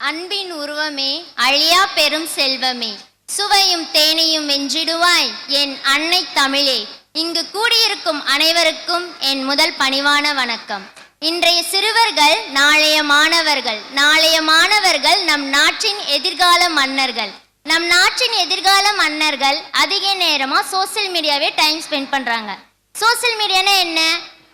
அன்பின் உருவமே, அழியா பெரும் செல்வமே, சுவையும் தேனையும் வென்றிடுவாய் என் அன்னை தமிழே. இங்கு கூடியிருக்கும் அனைவருக்கும் என் முதல் பணிவான வணக்கம். இன்றைய சிறுவர்கள் நாளைய மாணவர்கள், நாளைய மாணவர்கள் நம் நாட்டின் எதிர்கால மன்னர்கள். நம் நாட்டின் எதிர்கால மன்னர்கள் அதிக நேரமா சோசியல் மீடியாவே டைம் ஸ்பெண்ட் பண்றாங்க. சோசியல் மீடியானா என்ன?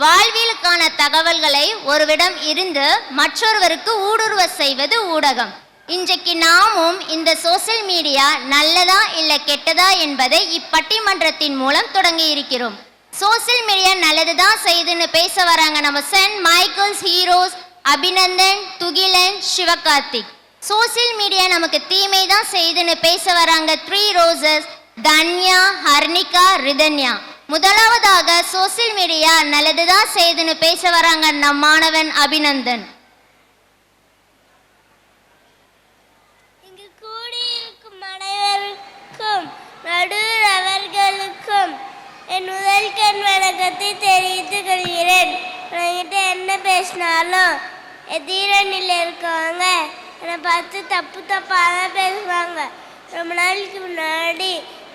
வாழ்வியலுக்கான தகவல்களை ஒருவிடம் இருந்து மற்றொருவருக்கு ஊடுருவ செய்வது ஊடகம். இன்றைக்கு நாமும் இந்த சோசியல் மீடியா நல்லதா இல்ல கெட்டதா என்பதை இப்பட்டிமன்றத்தின் மூலம் தொடங்கி இருக்கிறோம். சோசியல் மீடியா நல்லதுதான் செய்துன்னு பேச வராங்க நம்ம send Michael's heroes Abhinandan, Thugilan, Sivakarthik. Social media நமக்கு தீமை தான் செய்துன்னு பேச வராங்க 3 ரோசஸ், தன்யா, ஹர்னிகா, ரிதன்யா. முதலாவதாக சோசியல் மீடியா நல்லதுதான் செய்துன்னு பேச வராங்க நம் மாணவன் அபிநந்தன். இங்கு கூடியிருக்கும் அனைவருக்கும் நடுவர் அவர்களுக்கும் என் முதல் கண் வணக்கத்தை தெரிவித்துக் கொள்கிறேன். என்கிட்ட என்ன பேசினாலும் எதிரணியில் இருக்கவங்க என்னை பார்த்து தப்பு தப்பாக தான் பேசுவாங்க. ரொம்ப நாளைக்கு முன்னாடி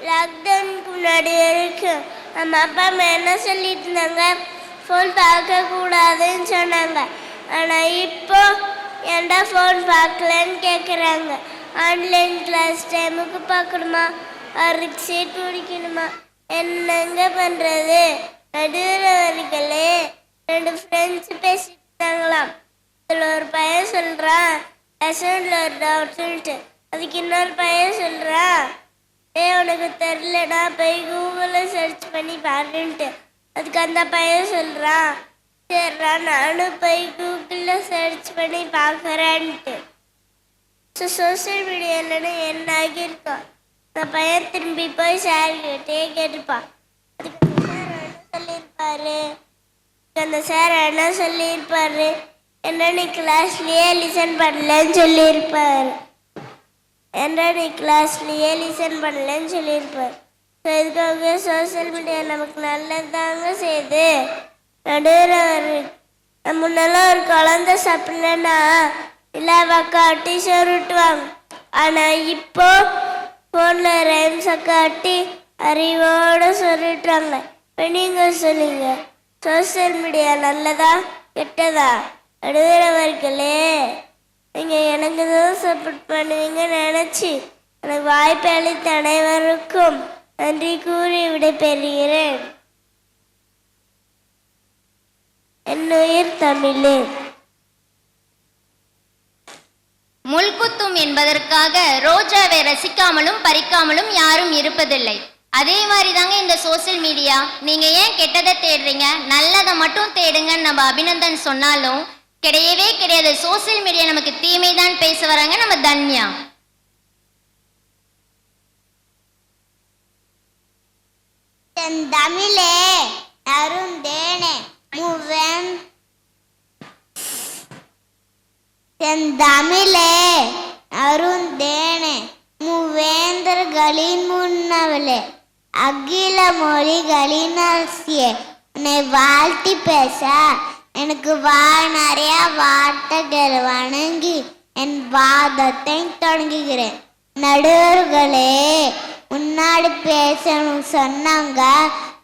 லாக்டவுனுக்கு முன்னாடி வரைக்கும் நம்ம அப்பா அம்மா என்ன சொல்லிட்டு இருந்தாங்க, ஃபோன் பார்க்கக்கூடாதுன்னு சொன்னாங்க. ஆனால் இப்போ ஏன்டா ஃபோன் பார்க்கலன்னு கேட்குறாங்க. ஆன்லைன் கிளாஸ் டைமுக்கு பார்க்கணுமா, அவருக்கு சீட் பிடிக்கணுமா, என்னங்க பண்ணுறது? நடுவர்களே 2 ஃப்ரெண்ட்ஸ் பேசிட்டு இருந்தாங்களாம். அதில் ஒரு பையன் சொல்கிறான் லெசனில் ஒரு டவுட்டுன்ட்டு. அதுக்கு இன்னொரு பையன் சொல்கிறான், உனக்கு தெரிலடா போய் கூகுளில் சர்ச் பண்ணி பாருன்ட்டு. அதுக்கு அந்த பையன் சொல்கிறான், சரிடா நானும் போய் கூகுளில் சர்ச் பண்ணி பார்க்குறேன்ட்டு. சோசியல் மீடியாவில் என்ன ஆகியிருக்கோம்? அந்த பையன் திரும்பி போய் சார்கிட்டே கேட்டுப்பான். அதுக்கு சார் என்ன சொல்லியிருப்பாரு? அந்த சார் என்ன சொல்லியிருப்பாரு? என்ன நீ கிளாஸ்லேயே லிசன் பண்ணலன்னு சொல்லியிருப்பார். ஏன்டா நீ கிளாஸ்லேயே லிசன் பண்ணலன்னு சொல்லியிருப்பார். ஸோ இதுக்காக சோசியல் மீடியா நமக்கு நல்லதாங்க செய்யுது. நடுவர் முன்னெல்லாம் ஒரு குழந்தை சாப்பிடலன்னா இல்லை காட்டி சொருட்டுவாங்க. ஆனால் இப்போ ஃபோனில் ரைம்ஸை காட்டி அறிவோடு சொல்லிட்டுறாங்க. இப்போ நீங்கள் சொல்லுங்க, சோசியல் மீடியா நல்லதா கெட்டதா? நடுவர்களே, நீங்கள் எனக்கு தான் சப்போர்ட் பண்ணுவீங்கன்னு நினச்சி எனக்கு வாய்ப்பு அளித்த அனைவருக்கும் நன்றி கூறி விடைபெறுகிறேன். என்னுயிர் தமிழே. முள்குத்தும் என்பதற்காக ரோஜாவை ரசிக்காமலும் பறிக்காமலும் யாரும் இருப்பதில்லை. அதே மாதிரி தாங்க இந்த சோசியல் மீடியா. நீங்க ஏன் கெட்டதை தேடுறீங்க, நல்லதை மட்டும் தேடுங்கன்னு நம்ம அபிநந்தன் சொன்னாலும் கிடையவே கிடையாது. சோசியல் மீடியா நமக்கு தீமை தான் பேச வராங்க நம்ம தன்யா. தமிழே அருந்தேனே மூவன் தமிழே அருந்தேனே மூவேந்தர்களின் முன்னவளே, அகில மொழிகளின் அரசியே, உன்னை வாழ்த்தி பேச எனக்கு நிறைய வார்த்தைகள் வணங்கி என் வாதத்தை தொடங்குகிறேன். நடுவர்களே, முன்னாடி பேசணும் சொன்னாங்க,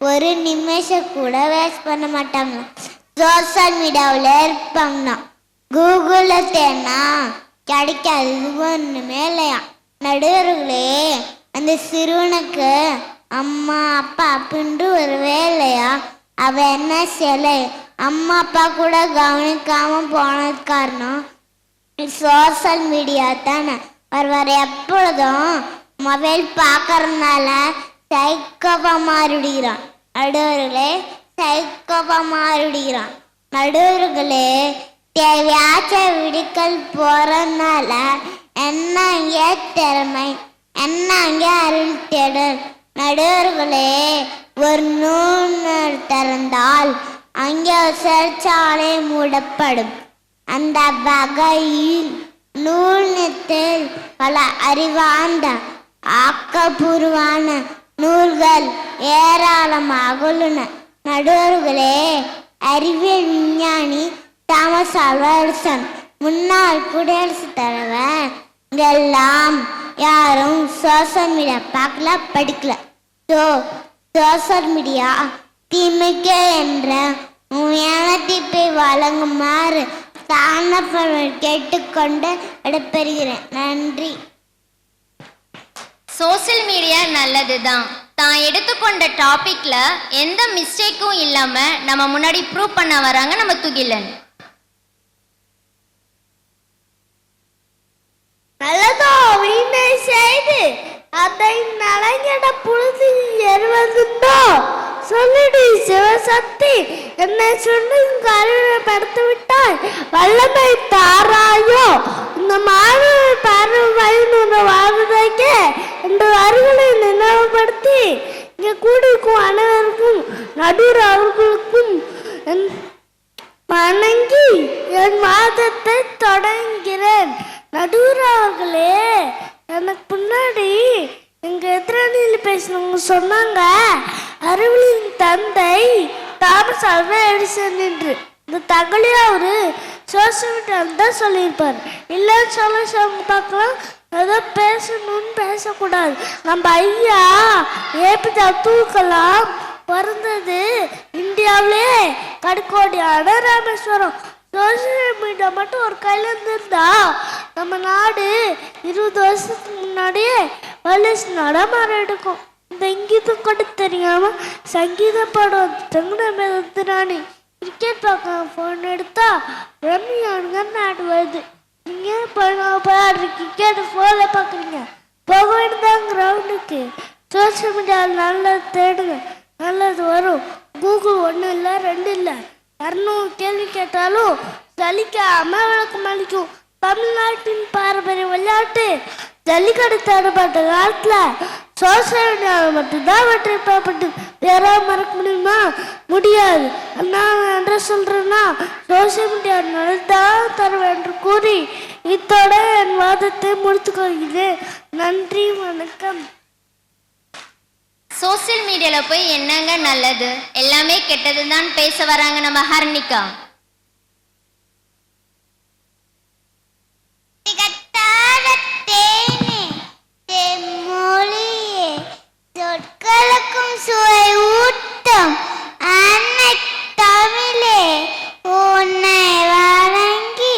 ஒரு நிமிஷம் கூட வேஸ்ட் பண்ண மாட்டாங்க. சோசியல் மீடியாவில் இருப்பாங்கண்ணா, கூகுளில் தேனா கிடைக்காது ஒன்றுமே இல்லையா. நடுவர்களே, அந்த சிறுவனுக்கு அம்மா அப்பா அப்படின்ட்டு ஒரு வேலையா? அவன் என்ன சிலை அம்மா அப்பா கூட கவனிக்காம போனது காரணம் சோசியல் மீடியா தானே. வர எப்பொழுதும் மொபைல் பார்க்கறதுனால சைக்கோவா மாறிடுகிறான். நடுவர்களே, சைக்கோவா மாறிடுகிறான். நடுவர்களே, தேவையாச்ச விடுக்கல் போறதுனால என்னங்க திறமை, என்னங்க அருள் தேடல். நடுவர்களே, ஒரு நூல் திறந்தால் அங்கே சிறைச்சாலை மூடப்படும். அந்த வகையில் நூல்நத்தில் பல அறிவார்ந்த ஆக்கப்பூர்வமான நூல்கள் ஏராளமாக உள்ளன. நடுவர்களே, அறிவியல் விஞ்ஞானி தாமஸ் ஆல்வா எடிசன் முன்னாள் குடியரசுத் தலைவர் எல்லாம் யாரும் சோசியல் மீடியா பார்க்கல படிக்கல. ஸோ சோசியல் மீடியா திமுக என்ற உண்மையான தீர்ப்பை வழங்குமாறு தாழ்ந்தவர்கள் கேட்டுக்கொண்டு விடைபெறுகிறேன். நன்றி. சோசியல் மீடியா நல்லது தான். தான் எடுத்துக்கொண்ட டாபிக்ல எந்த மிஸ்டேக்கும் இல்லாம நம்ம முன்னாடி ப்ரூவ் பண்ண வராங்க நம்ம துகிலன். நல்லதோ வீணை செய்து அதை நலங்கிட புழுதி எருவதுண்டோ சொல்லிடு சிவசக்தி என்னை சொன்னு அறிவுரைப்படுத்தி விட்டாய் வல்லமை தாராயோ இந்த மாணவர் பார்வை வாழ்வதற்கு இந்த வரிகளை நினைவுபடுத்தி இங்கே கூடியிருக்கும் அனைவருக்கும் நடுவர் அவர்களுக்கும் வணங்கி என் வாதத்தை தொடங்குகிறேன். நடுவர் அவர்களே, எனக்கு முன்னாடி எங்க எதிரணியில் பேசினவங்க சொன்னாங்க அறிவியலின் தந்தை தாமஸ் ஆல்வா எடிசன் என்று. இந்த தகவலே அவரு சோசியல் மீடியாவில் தான் சொல்லியிருப்பார். இல்லைன்னு சொல்ல பார்க்கலாம். ஏதோ பேசணும்னு பேசக்கூடாது. நம்ம ஐயா ஏபிஜே அப்துல் கலாம் பிறந்தது இந்தியாவிலே கடுக்கோடியான ராமேஸ்வரம். சோசியல் மீடியா மட்டும் ஒரு கையில் இருந்திருந்தா நம்ம நாடு 20 வருஷத்துக்கு முன்னாடியே வளர்ச்சி நடமாற எடுக்கும். இந்த இங்கீதம் கூட தெரியாம சங்கீத பாடம் தங்கராணி கிரிக்கெட் பார்க்க ஃபோன் எடுத்தா ரம்யானுங்க நாடு வருது. நீங்கள் பாடுற கிரிக்கெட் ஃபோனில் பார்க்குறீங்க. போக வேண்டியதான் கிரவுண்டுக்கு. சோசியல் மீடியாவில் நல்லது தேடுங்க, நல்லது வரும். கூகுள் 1 இல்லை 2 இல்லை 200 கேள்வி கேட்டாலும் சலிக்காம விளக்கம் அளிக்கும். தமிழ்நாட்டின் பாரம்பரிய விளையாட்டு ஜல்லிக்கட்டு தடுப்பட்ட காலத்தில் சோசியல் மீடியாவில் மட்டும்தான் வெற்றி பெறப்பட்டு வேற மறக்க முடியுமா? முடியாது. நான் என்ன சொல்றேன்னா சோசியல் மீடியா நல்லதான் தருவேன் என்று கூறி இத்தோட என் வாதத்தை முடித்துக் கொள்கிறேன். நன்றி, வணக்கம். சோசியல் மீடியால போய் என்னங்க நல்லது? எல்லாமே கெட்டது தான் பேச வராங்க நம்ம ஹர்னிகா. சொற்களுக்கும் சுவை ஊட்டம் அன்னை தமிழே உன்னை வணங்கி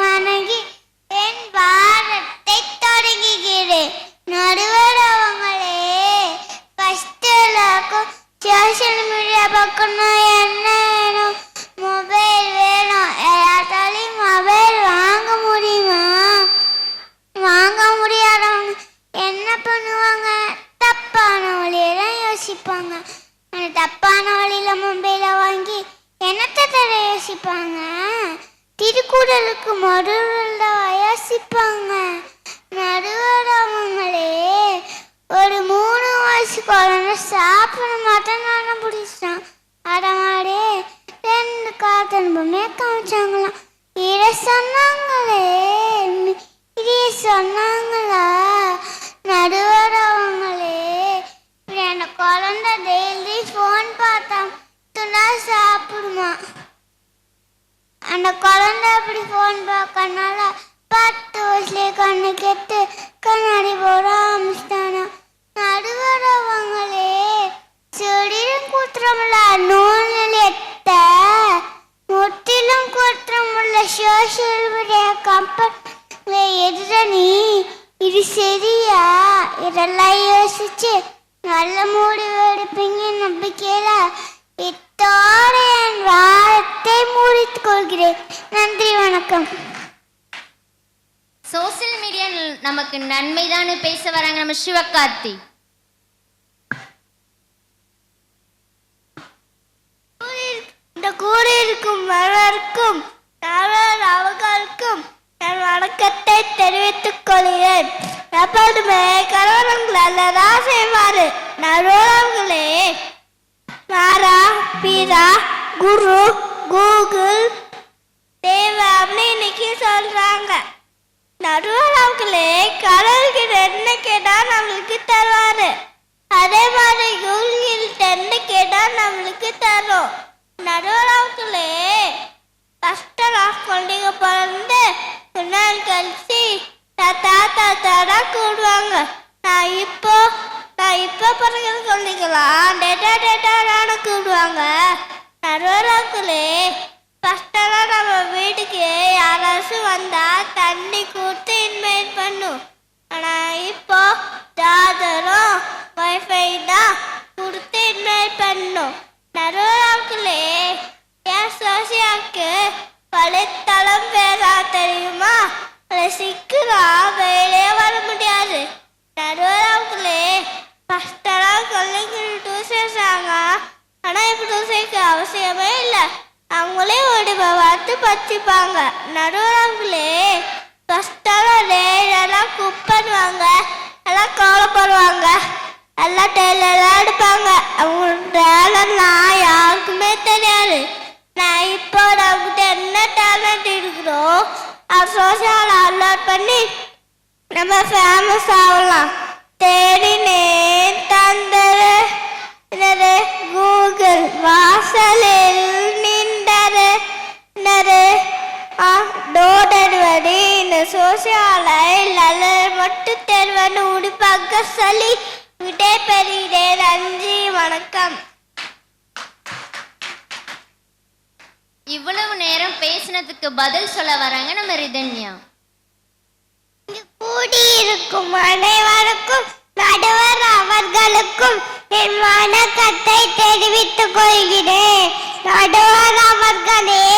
வணங்கி என் பாரத்தை தொடங்குகிறேன். நடுவர் அவங்களே ஃபர்ஸ்ட் எல்லாருக்கும் சோசியல் மீடியா பார்க்கணும். என்ன வேணும்? மொபைல் வேணும். எல்லாத்தாலையும் மொபைல் வாங்க முடியுமா? வாங்க முடியாதவங்க என்ன பண்ணுவாங்க? தப்பான வழியெல்லாம் யோசிப்பாங்க. தப்பான வழியில மொபைலை வாங்கி என்னத்தை தர யோசிப்பாங்க? திருக்குறளுக்கு மறுவில் யோசிப்பாங்க. நடுவர் அவங்களே ஒரு 3 வயசு குழந்தை சாப்பிட மாட்டேன்னு பிடிச்சான். அடமாடே 2 காத்தன்பமே காமிச்சாங்களாம். இதை சொன்னாங்களே, இதை சொன்னாங்களா? நடுவர் அவங்களே இப்படி அந்த குழந்தை டெய்லி ஃபோன் பார்த்தா சாப்பிடுமா? அந்த குழந்தை அப்படி ஃபோன் பார்க்கறனால 10 வயசுலேயே கண்ணு கெட்டு கண்ணாடி போட ஆரம்பிச்சிட்டானா? நடுவர் அவங்களே செடியும் குற்றமில்ல நூலிட்ட முற்றிலும் குற்றமுள்ள சோசியல் மீடியா கம்பெனி எதிரணி இது சரியா? இதெல்லாம் யோசிச்சு நல்ல முடிவு எடுப்பீங்க நம்பிக்கையில இத்தோட என் வாரத்தை முடித்துக் கொள்கிறேன். நன்றி, வணக்கம். சோசியல் மீடியா நமக்கு நன்மைதான் பேச வராங்க நம்ம சிவகார்த்தி. இந்த கூறியிருக்கும் மலருக்கும் அவர்களுக்கும் என் வணக்கத்தை தெரிவித்துக் கொள்கிறேன். எப்போதுமே கணவன்கள் அல்லதான் செய்வாரு. நடுவர்களே மாரா பீரா குரு கூகுள் தேவான்னு இன்னைக்கு சொல்றாங்க. நடுவர்களே கடவுள்கிட்ட என்ன கேட்டா நம்மளுக்கு தருவாரு. அதே மாதிரி கூகுள் என்ன கேட்டா நம்மளுக்கு தரும். நடுவர்களே ஃபஸ்ட்டெல்லாம் கொண்டிங்க பிறந்து நாள் கழிச்சு தாத்தா கூடுவாங்க. நான் இப்போ பிறகு சொல்லிக்கலாம் டேட்டான்னு கூப்பிடுவாங்க. நடுவராக்களே, ஃபஸ்ட்டெல்லாம் நம்ம வீட்டுக்கு யாராச்சும் வந்தா தண்ணி கொடுத்து இன்வைட் பண்ணும். ஆனால் இப்போ ஜாதரும் வைஃபை தான் கொடுத்து இன்வைட் பண்ணும். நடுவராக்களே, என் சோசியாவுக்கு வலைத்தளம் வேறா தெரியுமா? அதை சீக்கிரம் வெளியே வர முடியாது. நடுவராக்களே, ஃபஸ்ட்டெல்லாம் கொள்ளைகள் டூசேசாங்க. ஆனால் இப்போ டூசைக்கு அவசியமே இல்லை. அவங்களே ஓடி பார்த்து பச்சிப்பாங்க. நடுவராக்களே, ஃபஸ்ட்டெல்லாம் டெய்லெல்லாம் குக் பண்ணுவாங்க, எல்லாம் கவலைப்படுவாங்க, எல்லாம் டெய்லெல்லாம் எடுப்பாங்க. அவங்களோட டேலண்ட்லாம் யாருக்குமே தெரியாது. நான் இப்போ நம்மகிட்ட என்ன டேலண்ட் இருக்கிறோம் அது சோசியல் அப்லோட் பண்ணி நம்ம ஃபேமஸ் ஆகலாம். தேடினேன் தந்தரு கூகுள் வாசலில் நின்றரு டோடடி சோசியலை மட்டும் தேர்வன்னு உடிப்பாக்க சொல்லி விடை பெறுகிறேன். நன்றி, வணக்கம். இவ்வளவு நேரம் பேசினதுக்கு பதில் சொல்ல வராங்க நம்ம ரிதன்யா. கூடியிருக்கும் அனைவருக்கும் நடுவர் அவர்களுக்கும் என் வணக்கத்தை தெரிவித்துக் கொள்கிறேன். நடுவர் அவர்களே,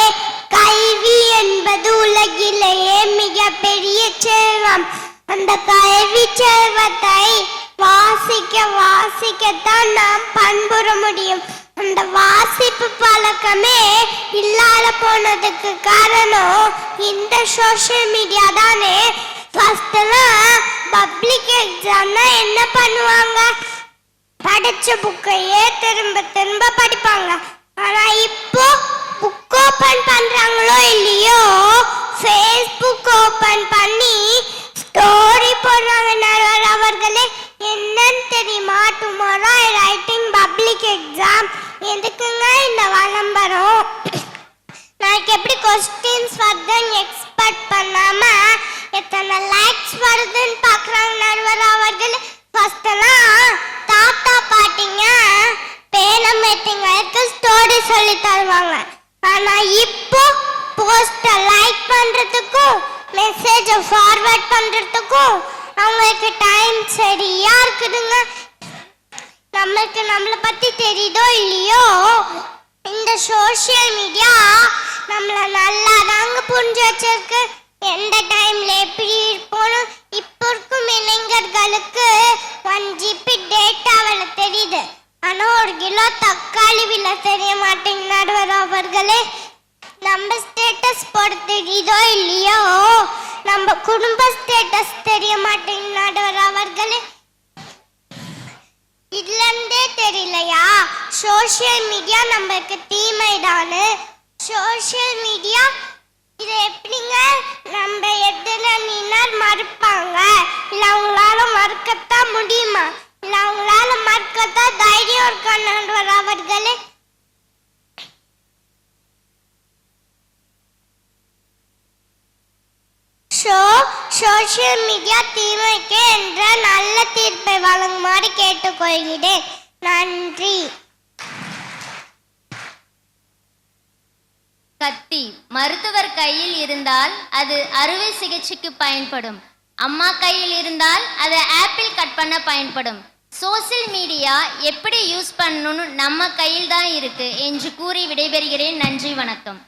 கல்வி என்பது உலகிலேயே மிக பெரிய செல்வம். அந்த கல்வி செல்வத்தை வாசிக்கத்தான் நாம் பண்புற முடியும். அந்த வாசிப்பு பழக்கமே இல்லாத போனதுக்கு காரணம் இந்த சோஷியல் மீடியா தானே. ஃபர்ஸ்ட்லாம் பப்ளிக் எக்ஸாம்னா என்ன பண்ணுவாங்க? படிச்ச புக்கையே திரும்ப படிப்பாங்க. ஆனா இப்போ புக் ஓபன் பண்றாங்களோ இல்லையோ, ஃபேஸ்புக் ஓபன் பண்ணி ஸ்டோரி போடுறாங்க. நடுவர் அவர்களே, என்னன்னு தெரியுமா? Tomorrow writing public exam. எதுக்குங்க இந்த விளம்பரம்? நாளைக்கு எப்படி கொஸ்டின்ஸ் வருதுன்னு எக்ஸ்பெக்ட் பண்ணாம எத்தனை லைக்ஸ் வருதுன்னு பார்க்குறாங்க. நடுவர் அவர்களே, ஃபர்ஸ்டெல்லாம் தாத்தா பாட்டிங்க பேரம்பேத்திங்களுக்கு ஸ்டோரி சொல்லி தருவாங்க. ஆனால் இப்போ போஸ்டர் லைக் பண்ணுறதுக்கும் மெசேஜை ஃபார்வர்ட் பண்ணுறதுக்கும் அவங்களுக்கு டைம் சரியா இருக்குதுங்க. நம்மளை பற்றி தெரியுதோ இல்லையோ, இந்த சோஷியல் மீடியா நம்மளை நல்லா தாங்க புரிஞ்சு வச்சிருக்கு. எந்த டைம்ல எப்படி இருப்போம்னு இப்போ இருக்கும் இளைஞர்களுக்கு 1 GB டேட்டாவில் தெரியுது. ஆனால் 1 கிலோ தக்காளி விலை தெரிய மாட்டேங்குது. நடுவர் அவர்களே, நம்ம ஸ்டேட்டஸ் போட தெரியுதோ இல்லையோ, நம்ம குடும்ப ஸ்டேட்டஸ் தெரிய மாட்டேங்குது. நடுவர் அவர்களே, இதுலேருந்தே தெரியலையா சோஷியல் மீடியா நம்மளுக்கு தீமைதானு? சோஷியல் மீடியா இதை எப்படிங்க நம்ம எதில் நின்னால் மறுப்பாங்க? இல்லை அவங்களால மறுக்கத்தான் முடியுமா? இல்லை அவங்களால மறுக்கத்தான் தைரியம் இருக்கா? நடுவர் அவர்களே, சோஷியல் மீடியா தீமைக்கு என்ற நல்ல தீர்ப்பை வழங்குமாறு கேட்டுக்கொள்கிறேன். நன்றி. கத்தி மருத்துவர் கையில் இருந்தால் அது அறுவை சிகிச்சைக்கு பயன்படும். அம்மா கையில் இருந்தால் அது ஆப்பிள் கட் பண்ண பயன்படும். சோசியல் மீடியா எப்படி யூஸ் பண்ணணும்னு நம்ம கையில் தான் இருக்கு என்று கூறி விடைபெறுகிறேன். நன்றி, வணக்கம்.